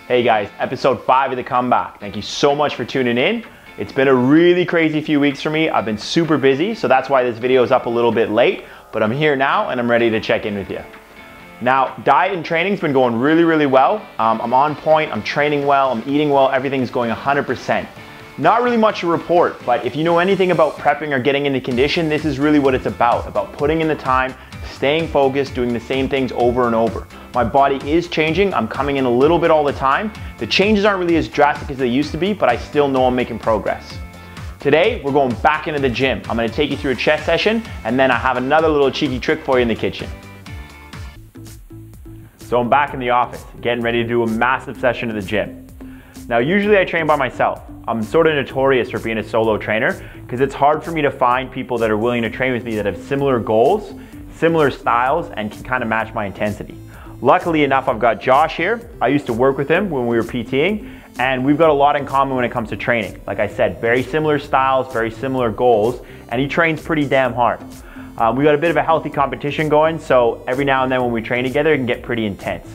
Hey guys, episode 5 of The Comeback. Thank you so much for tuning in. It's been a really crazy few weeks for me. I've been super busy, so that's why this video is up a little bit late, but I'm here now and I'm ready to check in with you. Now, diet and training's been going really well. I'm on point, I'm training well, I'm eating well, everything's going 100%. Not really much to report, but if you know anything about prepping or getting into condition, this is really what it's about putting in the time, staying focused, doing the same things over and over. My body is changing, I'm coming in a little bit all the time. The changes aren't really as drastic as they used to be, but I still know I'm making progress. Today, we're going back into the gym. I'm gonna take you through a chest session, and then I have another little cheeky trick for you in the kitchen. So I'm back in the office, getting ready to do a massive session at the gym. Now, usually I train by myself. I'm sort of notorious for being a solo trainer because it's hard for me to find people that are willing to train with me that have similar goals, similar styles, and can kind of match my intensity. Luckily enough, I've got Josh here. I used to work with him when we were PTing, and we've got a lot in common when it comes to training. Like I said, very similar styles, very similar goals, and he trains pretty damn hard. We got a bit of a healthy competition going, so every now and then when we train together, it can get pretty intense.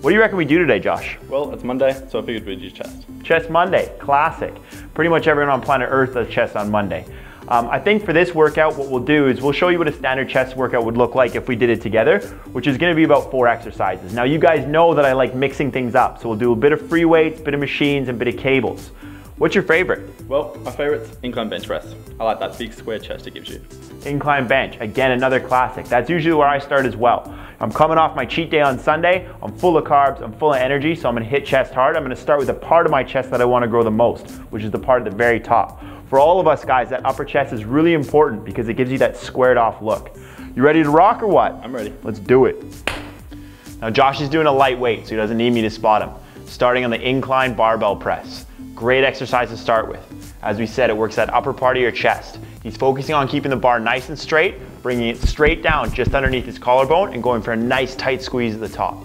What do you reckon we do today, Josh? Well, it's Monday, so I figured we'd do chest. Chest Monday, classic. Pretty much everyone on planet Earth does chest on Monday. I think for this workout, what we'll do is we'll show you what a standard chest workout would look like if we did it together, which is gonna be about 4 exercises. Now, you guys know that I like mixing things up, so we'll do a bit of free weights, a bit of machines, and a bit of cables. What's your favorite? Well, my favorite's incline bench press. I like that big square chest it gives you. Incline bench, again, another classic. That's usually where I start as well. I'm coming off my cheat day on Sunday. I'm full of carbs, I'm full of energy, so I'm gonna hit chest hard. I'm gonna start with the part of my chest that I wanna grow the most, which is the part at the very top. For all of us guys, that upper chest is really important because it gives you that squared off look. You ready to rock or what? I'm ready. Let's do it. Now Josh is doing a light weight, so he doesn't need me to spot him. Starting on the incline barbell press. Great exercise to start with. As we said, it works that upper part of your chest. He's focusing on keeping the bar nice and straight, bringing it straight down just underneath his collarbone and going for a nice tight squeeze at the top.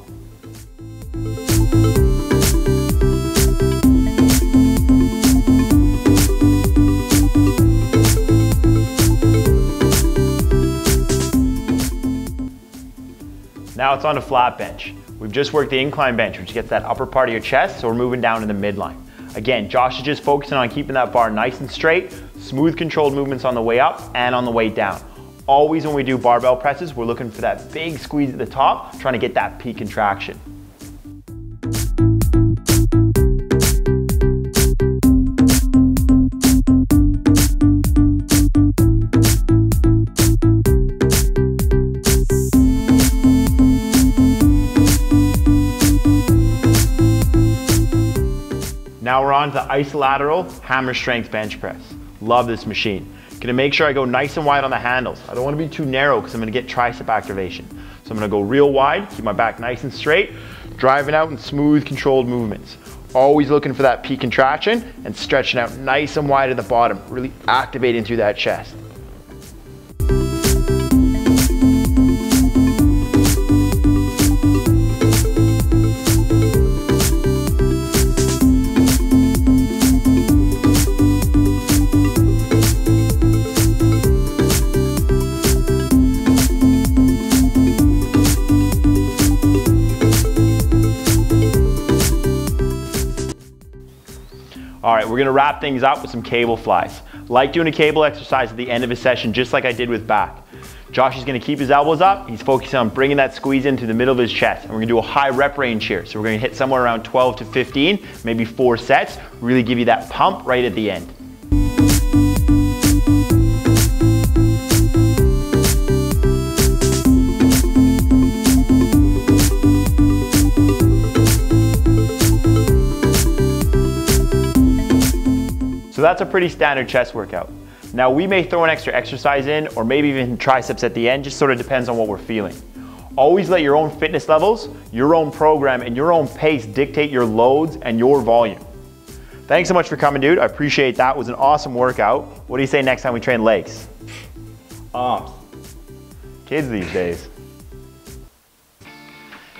Now it's on to flat bench. We've just worked the incline bench, which gets that upper part of your chest, so we're moving down to the midline. Again, Josh is just focusing on keeping that bar nice and straight, smooth controlled movements on the way up and on the way down. Always when we do barbell presses, we're looking for that big squeeze at the top, trying to get that peak contraction. Now we're on to Lateral hammer strength bench press. Love this machine. Gonna make sure I go nice and wide on the handles. I don't wanna be too narrow because I'm gonna get tricep activation. So I'm gonna go real wide, keep my back nice and straight, driving out in smooth controlled movements. Always looking for that peak contraction and stretching out nice and wide at the bottom, really activating through that chest. All right, we're gonna wrap things up with some cable flies. Like doing a cable exercise at the end of a session, just like I did with back. Josh is gonna keep his elbows up. He's focusing on bringing that squeeze into the middle of his chest. And we're gonna do a high rep range here. So we're gonna hit somewhere around 12 to 15, maybe 4 sets, really give you that pump right at the end. So that's a pretty standard chest workout. Now we may throw an extra exercise in or maybe even triceps at the end, just sort of depends on what we're feeling. Always let your own fitness levels, your own program, and your own pace dictate your loads and your volume. Thanks so much for coming, dude. I appreciate that. It was an awesome workout. What do you say next time we train legs? Arms. Kids these days.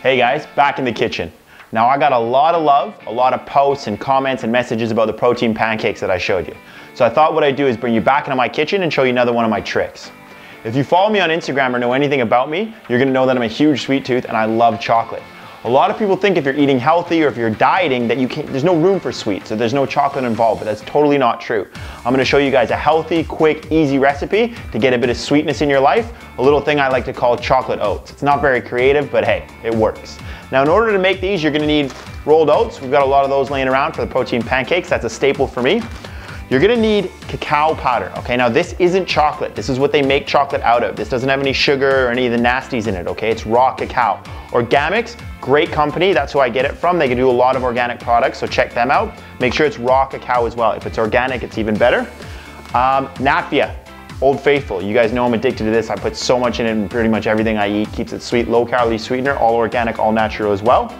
Hey guys, back in the kitchen. Now I got a lot of love, a lot of posts and comments and messages about the protein pancakes that I showed you. So I thought what I'd do is bring you back into my kitchen and show you another one of my tricks. If you follow me on Instagram or know anything about me, you're gonna know that I'm a huge sweet tooth and I love chocolate. A lot of people think if you're eating healthy or if you're dieting that there's no room for sweet, so there's no chocolate involved, but that's totally not true. I'm gonna show you guys a healthy, quick, easy recipe to get a bit of sweetness in your life, a little thing I like to call chocolate oats. It's not very creative, but hey, it works. Now in order to make these, you're gonna need rolled oats. We've got a lot of those laying around for the protein pancakes. That's a staple for me. You're gonna need cacao powder, okay? Now this isn't chocolate. This is what they make chocolate out of. This doesn't have any sugar or any of the nasties in it, okay? It's raw cacao. Organics, great company. That's who I get it from. They can do a lot of organic products, so check them out. Make sure it's raw cacao as well. If it's organic, it's even better. Natfia, Old Faithful. You guys know I'm addicted to this. I put so much in it in pretty much everything I eat. Keeps it sweet, low calorie sweetener, all organic, all natural as well.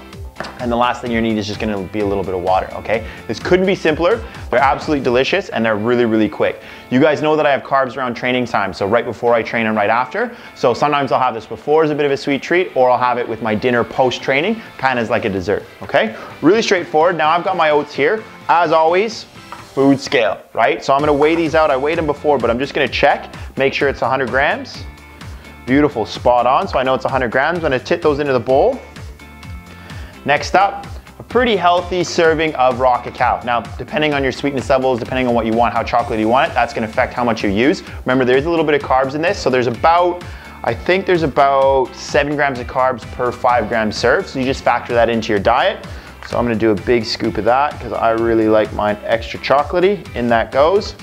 And the last thing you need is just gonna be a little bit of water, okay? This couldn't be simpler. They're absolutely delicious and they're really, really quick. You guys know that I have carbs around training time, so right before I train and right after. So sometimes I'll have this before as a bit of a sweet treat, or I'll have it with my dinner post-training, kind of as like a dessert, okay? Really straightforward. Now I've got my oats here. As always, food scale, right? So I'm gonna weigh these out. I weighed them before, but I'm just gonna check, make sure it's 100 grams. Beautiful, spot on. So I know it's 100 grams. I'm gonna tip those into the bowl. Next up, a pretty healthy serving of raw cacao. Now, depending on your sweetness levels, depending on what you want, how chocolatey you want it, that's gonna affect how much you use. Remember, there's a little bit of carbs in this, so there's about, I think there's about 7 grams of carbs per 5 gram serve, so you just factor that into your diet. So I'm gonna do a big scoop of that because I really like mine extra chocolatey. In that goes.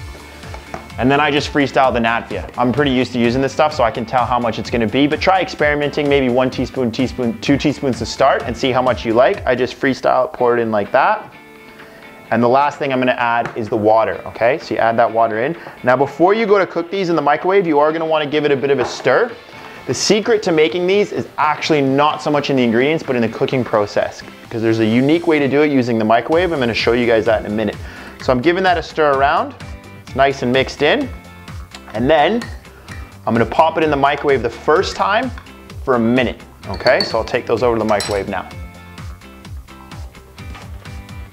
And then I just freestyle the Natfia. I'm pretty used to using this stuff, so I can tell how much it's gonna be, but try experimenting, maybe 1 teaspoon, 2 teaspoons to start and see how much you like. I just freestyle it, pour it in like that. And the last thing I'm gonna add is the water, okay? So you add that water in. Now before you go to cook these in the microwave, you are gonna wanna give it a bit of a stir. The secret to making these is actually not so much in the ingredients, but in the cooking process, because there's a unique way to do it using the microwave. I'm gonna show you guys that in a minute. So I'm giving that a stir around. Nice and mixed in, and then I'm gonna pop it in the microwave the first time for a minute, okay? So I'll take those over to the microwave now.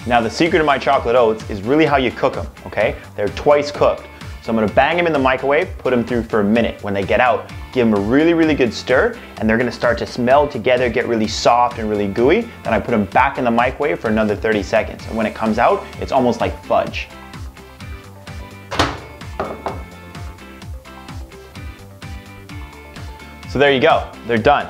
Now the secret of my chocolate oats is really how you cook them, okay? They're twice cooked. So I'm gonna bang them in the microwave, put them through for a minute. When they get out, give them a really, really good stir, and they're gonna start to smell together, get really soft and really gooey. Then I put them back in the microwave for another 30 seconds. And when it comes out, it's almost like fudge. So there you go, they're done.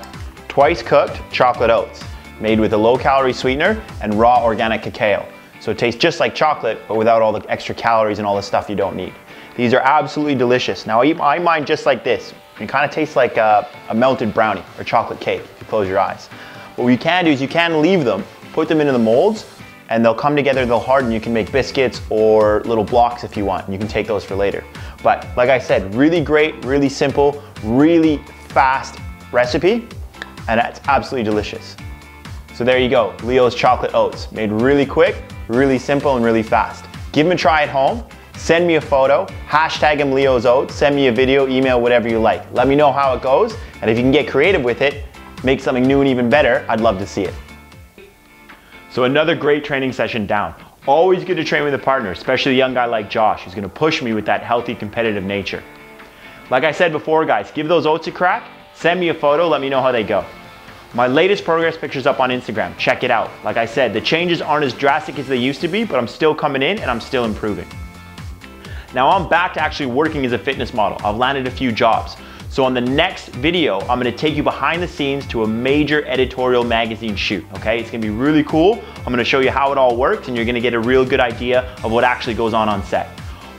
Twice cooked chocolate oats, made with a low calorie sweetener and raw organic cacao. So it tastes just like chocolate, but without all the extra calories and all the stuff you don't need. These are absolutely delicious. Now I eat mine just like this. It kind of tastes like a melted brownie or chocolate cake if you close your eyes. What you can do is you can leave them, put them into the molds, and they'll come together, they'll harden. You can make biscuits or little blocks if you want, and you can take those for later. But like I said, really great, really simple, really fast recipe, and it's absolutely delicious. So there you go, Leo's chocolate oats, made really quick, really simple, and really fast. Give them a try at home, send me a photo, hashtag them Leo's Oats, send me a video, email, whatever you like. Let me know how it goes, and if you can get creative with it, make something new and even better, I'd love to see it. So another great training session down. Always good to train with a partner, especially a young guy like Josh, who's gonna push me with that healthy, competitive nature. Like I said before, guys, give those oats a crack, send me a photo, let me know how they go. My latest progress picture's up on Instagram, check it out. Like I said, the changes aren't as drastic as they used to be, but I'm still coming in and I'm still improving. Now I'm back to actually working as a fitness model. I've landed a few jobs. So on the next video, I'm gonna take you behind the scenes to a major editorial magazine shoot, okay? It's gonna be really cool. I'm gonna show you how it all works and you're gonna get a real good idea of what actually goes on set.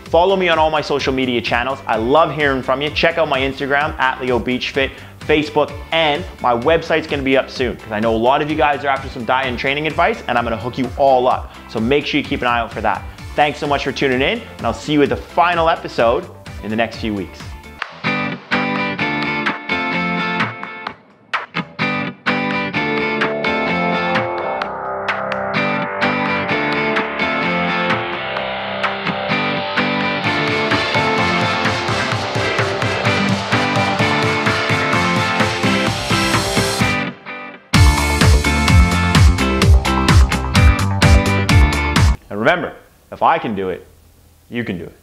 Follow me on all my social media channels. I love hearing from you. Check out my Instagram, @LeoBeachFit, Facebook, and my website's gonna be up soon because I know a lot of you guys are after some diet and training advice and I'm gonna hook you all up. So make sure you keep an eye out for that. Thanks so much for tuning in and I'll see you at the final episode in the next few weeks. Remember, if I can do it, you can do it.